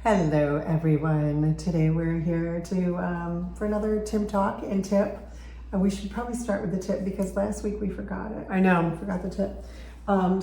Hello everyone. Today we're here to for another Tim talk and tip. We should probably start with the tip because last week we forgot it. I know. We forgot the tip.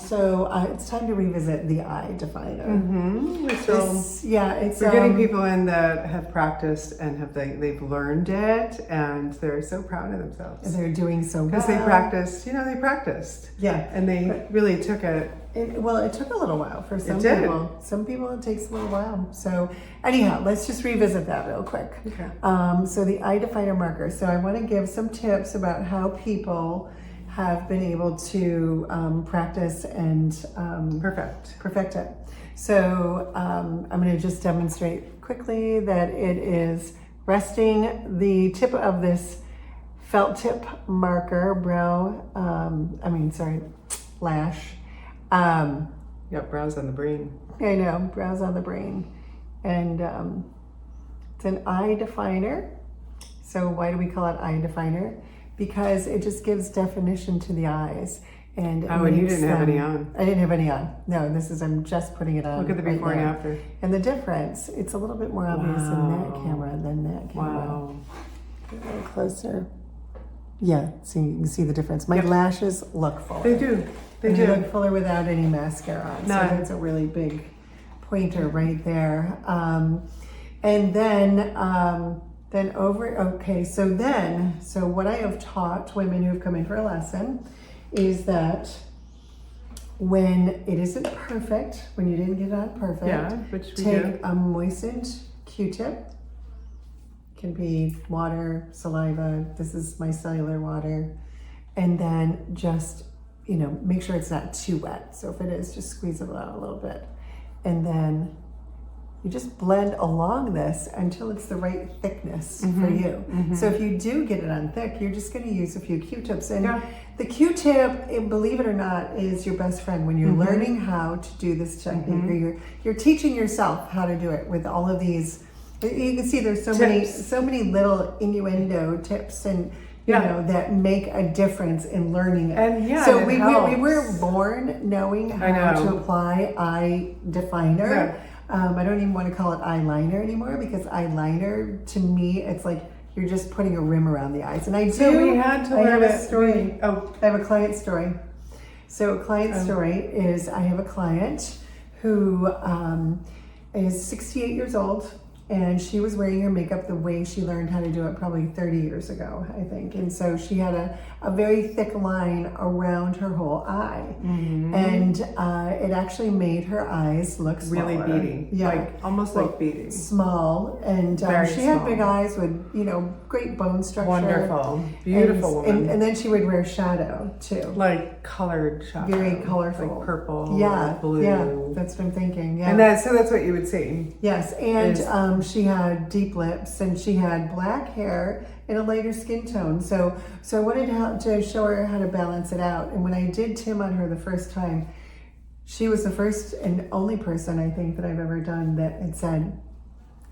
So it's time to revisit the I definer. Mm-hmm. We're We're getting people in that have practiced and they've learned it, and they're so proud of themselves. They're doing so well. Because they practiced, they practiced. Yeah. And they really took it. It took a little while for some It did. people. Some people it takes a little while. So anyhow, let's just revisit that real quick. Okay. So the I definer marker. So I want to give some tips about how people have been able to practice and perfect it. So I'm going to just demonstrate quickly that it is resting the tip of this felt tip marker, lash. Yep, brows on the brain. I know, brows on the brain. And it's an I definer. So why do we call it I definer? Because it just gives definition to the eyes. And and you didn't have any on. I didn't have any on. No, I'm just putting it on. Look at the before and after. And the difference, it's a little bit more obvious in that camera than that camera. Wow. Get a little closer. Yeah, so you can see the difference. My lashes look fuller. They do. They look fuller without any mascara on. No. So that's a really big pointer right there. And then so what I have taught women who have come in for a lesson is that when it isn't perfect, when you didn't get it on perfect, take a moistened Q-tip. Can be water, saliva. This is my cellular water. And then just, make sure it's not too wet. So if it is, just squeeze it out a little bit. And then you just blend along this until it's the right thickness for you. Mm-hmm. So if you do get it on thick, you're just going to use a few Q-tips. And the Q-tip, believe it or not, is your best friend when you're learning how to do this technique. Or you're teaching yourself how to do it with all of these. You can see there's so many little innuendo tips and that make a difference in learning it. And so we were born knowing how to apply I definer. Yeah. I don't even want to call it eyeliner anymore because eyeliner to me it's like you're just putting a rim around the eyes. And I have a story. I have a client story. So a client story is I have a client who is 68 years old. And she was wearing her makeup the way she learned how to do it probably 30 years ago, I think. And so she had a very thick line around her whole eye. Mm-hmm. And it actually made her eyes look smaller. Really beady. Yeah. Almost like beady. Small. And she had big eyes with, great bone structure. Wonderful. Beautiful woman. And then she would wear shadow, too. Like colored shadow. Very colorful. Like purple, blue. Yeah, that's what I'm thinking. Yeah. And that's what you would see. Yes, and she had deep lips and she had black hair and a lighter skin tone. So I wanted to show her how to balance it out. And when I did Tim on her the first time, she was the first and only person I think that I've ever done that had said,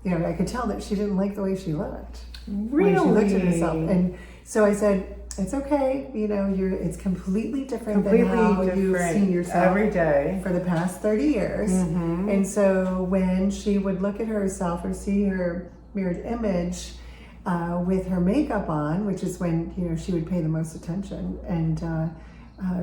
I could tell that she didn't like the way she looked. Really? When she looked at herself. And so I said, it's okay, it's completely different than how you've seen yourself every day for the past 30 years. Mm-hmm. And so when she would look at herself or see her mirrored image with her makeup on, which is when, she would pay the most attention. And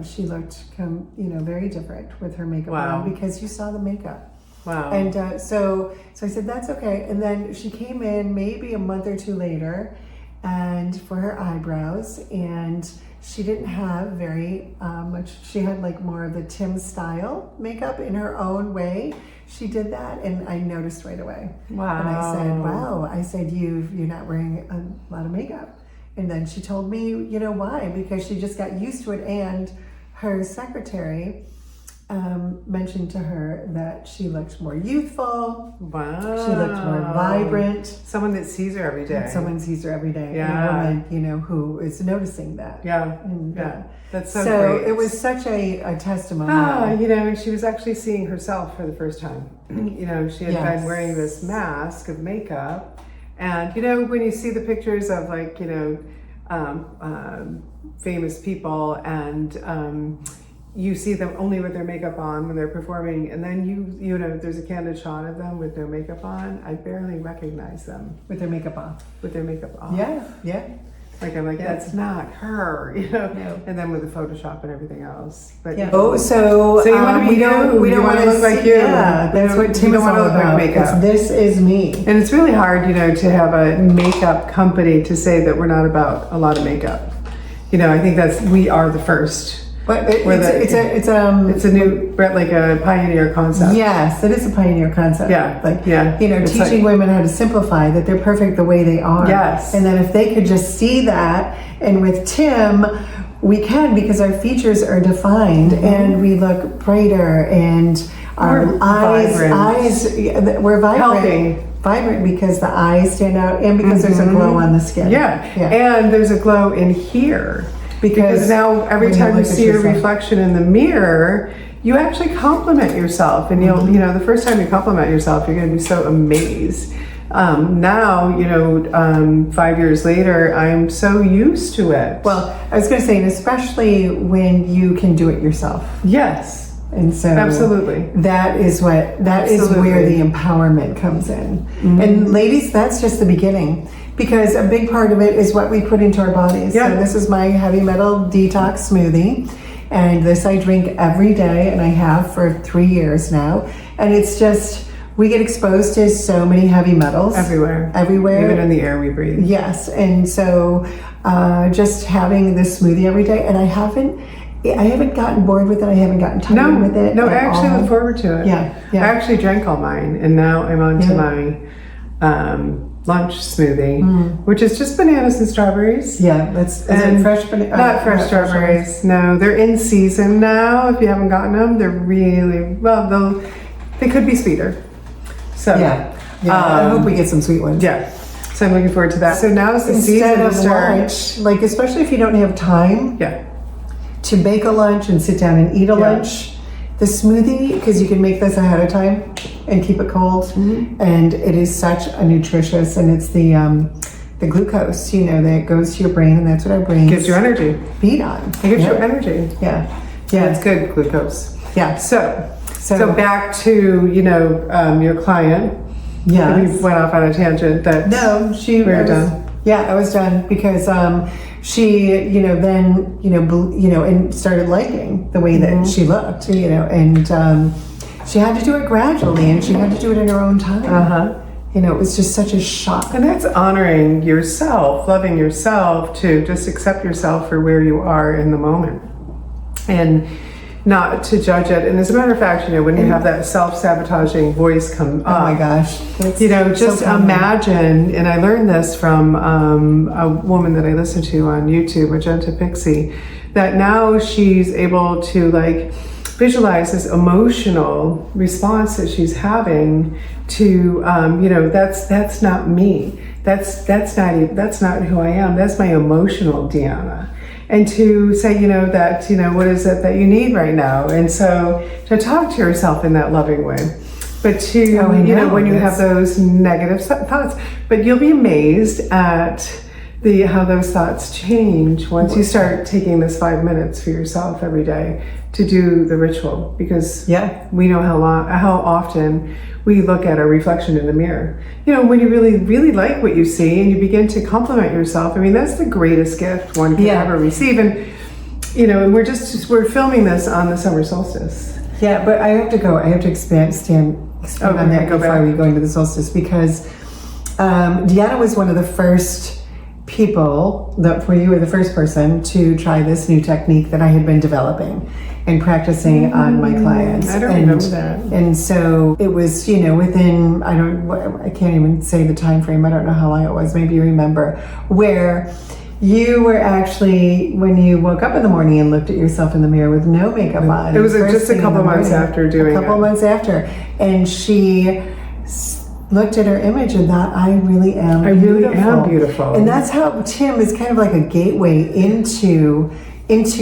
she looked, very different with her makeup on because you saw the makeup. Wow. And so I said, that's okay. And then she came in maybe a month or two later and for her eyebrows, and she didn't have very much. She had like more of the Tim style makeup in her own way. She did that, and I noticed right away. Wow. And I said, wow. I said, you're not wearing a lot of makeup. And then she told me, why? Because she just got used to it, and her secretary mentioned to her that she looked more youthful. Wow. She looked more vibrant. Someone that sees her every day. Someone sees her every day. Yeah. And a woman, who is noticing that. Yeah. And, that's so great. It was such a testimony. And she was actually seeing herself for the first time. She had been wearing this mask of makeup. And, when you see the pictures of famous people and you see them only with their makeup on when they're performing, and then you know there's a candid shot of them with no makeup on. I barely recognize them with their makeup on. With their makeup on. Yeah. Like I'm like, that's not her, you know. No. And then with the Photoshop and everything else. But yeah. Oh, so you want to be we don't want to look like you. Yeah, that's what Tim is all about. Makeup. This is me. And it's really hard, you know, to have a makeup company to say that we're not about a lot of makeup. You know, I think we are the first. But it's a new, like a pioneer concept. Yes, it is a pioneer concept. Yeah, like you know, it's teaching women how to simplify that they're perfect the way they are. Yes, and then if they could just see that, and with Tim, we can because our features are defined and we look brighter and our eyes we're vibrant. Helping. Vibrant because the eyes stand out and because there's a glow on the skin. Yeah, and there's a glow in here. Because now every time you see your reflection in the mirror, you actually compliment yourself, and you'll, you know, the first time you compliment yourself, you're going to be so amazed. Now, you know, 5 years later, I'm so used to it. Well, I was going to say, and especially when you can do it yourself. Yes. And so absolutely, that is where the empowerment comes in. And ladies, that's just the beginning. Because a big part of it is what we put into our bodies. Yeah. So this is my heavy metal detox smoothie. And this I drink every day, and I have for 3 years now. And it's just, we get exposed to so many heavy metals. Everywhere. Even in the air we breathe. Yes. And so just having this smoothie every day, and I haven't gotten bored with it. I haven't gotten tired with it. No, I actually look forward to it. Yeah. I actually drank all mine, and now I'm on to my lunch smoothie, which is just bananas and strawberries. Yeah, is it fresh? Not fresh strawberries. No, they're in season now. If you haven't gotten them, they're really they could be sweeter. So I hope we get some sweet ones. Yeah. So I'm looking forward to that. So now is the season to start. Lunch, like especially if you don't have time. Yeah. To bake a lunch and sit down and eat a lunch. The smoothie, because you can make this ahead of time and keep it cold, and it is such a nutritious, and it's the glucose, you know, that goes to your brain, and that's what our brain gives you energy. Feed on. It gives you energy. Yeah, it's good glucose. Yeah. So back to your client. Yeah. We went off on a tangent. We're done. Yeah, I was done because she, and started liking the way that she looked, and she had to do it gradually, and she had to do it in her own time. It was just such a shock. And that's honoring yourself, loving yourself, to just accept yourself for where you are in the moment, and not to judge it. And as a matter of fact, when you have that self-sabotaging voice come up, oh my gosh, just so imagine, and I learned this from a woman that I listened to on YouTube, Magenta Pixie, that now she's able to visualize this emotional response that she's having to, that's not me. That's not who I am. That's my emotional Deanna. And to say, what is it that you need right now? And so to talk to yourself in that loving way. But when you have those negative thoughts, but you'll be amazed at how those thoughts change once you start taking this 5 minutes for yourself every day to do the ritual. Because we know how often we look at our reflection in the mirror. When you really, really like what you see and you begin to compliment yourself, I mean, that's the greatest gift one can ever receive. And, and we're filming this on the summer solstice. Yeah, but I have to expand on that before we go into the solstice, because Deanna was one of the first people you were the first person to try this new technique that I had been developing and practicing on my clients. I don't remember that. And so it was, within, I can't even say the time frame. I don't know how long it was. Maybe you remember, where you were actually, when you woke up in the morning and looked at yourself in the mirror with no makeup on. It was just a couple months after doing it. A couple months after. And she looked at her image and thought, I really am beautiful. And that's how Tim is kind of like a gateway into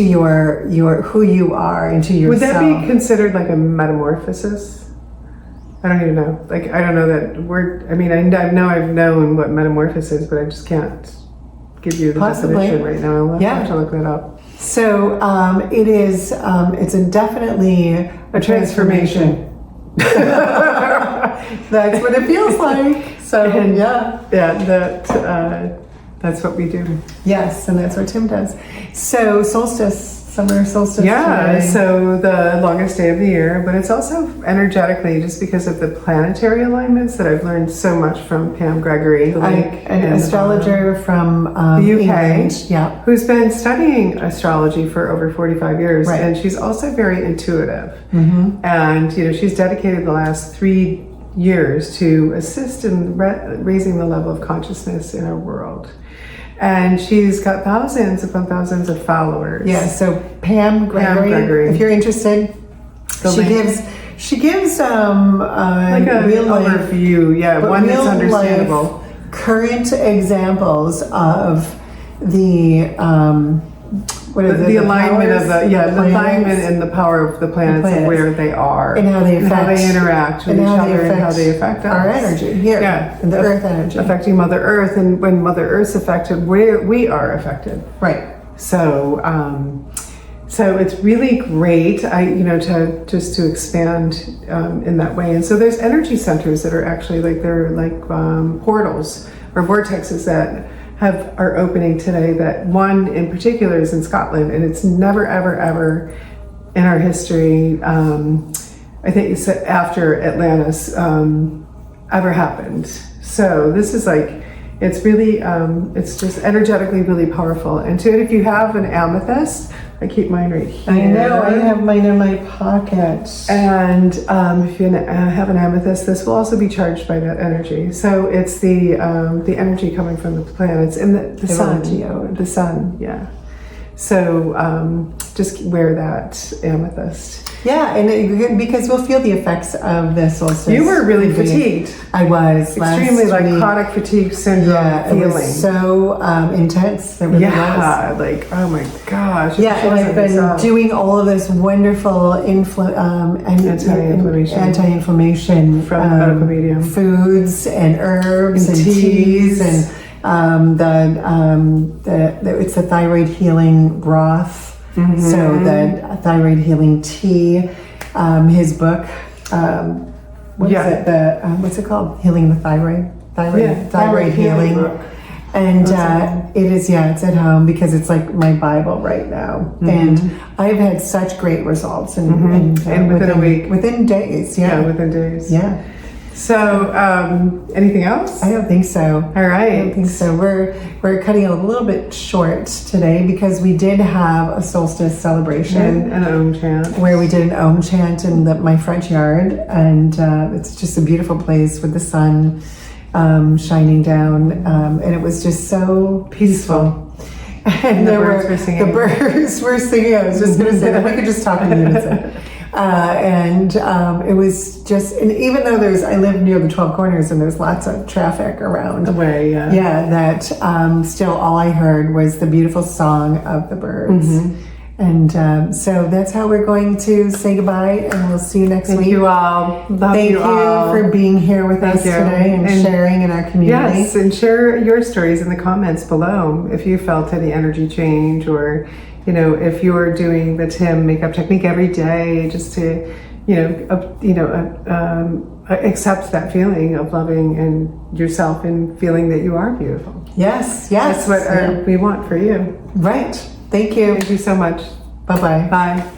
your who you are, into yourself. Would that be considered like a metamorphosis? I don't even know. I don't know that word. I mean, I know I've known what metamorphosis is, but I just can't give you the definition right now. I'll have to look that up. So it is. It's definitely A transformation. That's what it feels like. So And yeah. That's what we do. Yes, and that's what Tim does. So summer solstice. Yeah, today. so the longest day of the year, but it's also energetically just because of the planetary alignments that I've learned so much from Pam Gregory, An astrologer from the UK, England. Yeah. who's been studying astrology for over 45 years, Right. and she's also very intuitive. Mm-hmm. And she's dedicated the last 3 years to assist in raising the level of consciousness in our world. And she's got thousands upon thousands of followers. Yeah. So Pam Gregory. If you're interested, she gives Like a real life overview, one that's real understandable. life current examples of the The alignment of the planets, alignment and the power of the planets and where they are and how they interact with each other and how they affect us. our energy here, and the Earth energy, affecting Mother Earth, and when Mother Earth's affected, we are affected. right? So it's really great. To expand in that way, and so there's energy centers that are actually they're like portals or vortexes that are opening today. That one in particular is in Scotland, and it's never ever in our history, I think it's after Atlantis, ever happened. So this is it's really it's just energetically really powerful. And if you have an amethyst, I keep mine right here. I know, I have mine in my pocket. And if you have an amethyst, this will also be charged by that energy. So it's the energy coming from the planets and the sun. The sun, yeah. So just wear that amethyst. Yeah, and because we'll feel the effects of the solstice. You were really fatigued. I was. Extremely chronic fatigue syndrome feeling. It was so intense. It really was. Oh my gosh. Yeah, and I've been doing all of this wonderful anti-inflammation from medical medium foods and herbs and teas and it's the thyroid healing broth. Mm-hmm. So the thyroid healing tea, his book, what's it called? Healing the thyroid healing. Book. And it's at home because it's like my Bible right now. Mm-hmm. And I've had such great results and within a week. Within days, Yeah, within days. Yeah. So, anything else? I don't think so. All right. I don't think so. We're cutting it a little bit short today because we did have a solstice celebration. An Om chant. Where we did an Om chant in my front yard. And it's just a beautiful place with the sun shining down. And it was just so peaceful. And the birds were singing. The birds were singing. I was just going to say that we could just talk in unison. It was just, and even though I live near the 12 Corners and there's lots of traffic around the way, that still all I heard was the beautiful song of the birds. Mm-hmm. And so that's how we're going to say goodbye, and we'll see you next week. Thank you all. Thank you for being here with us today and sharing in our community. Yes, and share your stories in the comments below if you felt any energy change, or if you're doing the Tim makeup technique every day, just to accept that feeling of loving and yourself and feeling that you are beautiful. Yes. That's what we want for you. Right. Thank you. Thank you so much. Bye-bye. Bye.